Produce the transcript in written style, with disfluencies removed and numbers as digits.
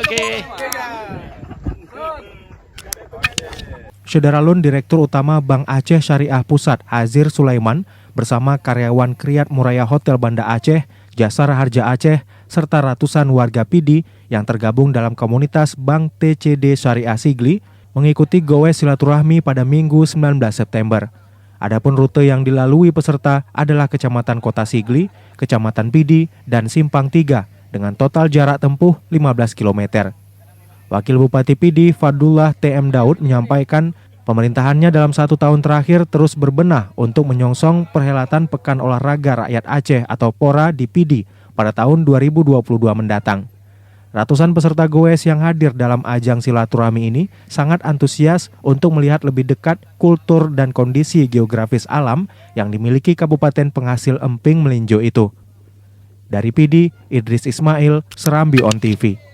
Oke. Syederalun Direktur Utama Bank Aceh Syariah Pusat Azir Sulaiman bersama karyawan Kriat Muraya Hotel Banda Aceh, Jasara Harja Aceh, serta ratusan warga Pidi yang tergabung dalam komunitas Bank TCD Syariah Sigli mengikuti gowes silaturahmi pada Minggu 19 September. Adapun rute yang dilalui peserta adalah Kecamatan Kota Sigli, Kecamatan Pidi, dan Simpang 3 dengan total jarak tempuh 15 km. Wakil Bupati Pidi Fadullah TM Daud menyampaikan pemerintahannya dalam 1 tahun terakhir terus berbenah untuk menyongsong perhelatan Pekan Olahraga Rakyat Aceh atau PORA di Pidi pada tahun 2022 mendatang. Ratusan peserta gowes yang hadir dalam ajang silaturahmi ini sangat antusias untuk melihat lebih dekat kultur dan kondisi geografis alam yang dimiliki Kabupaten penghasil emping melinjo itu. Dari Pidi, Idris Ismail, Serambi On TV.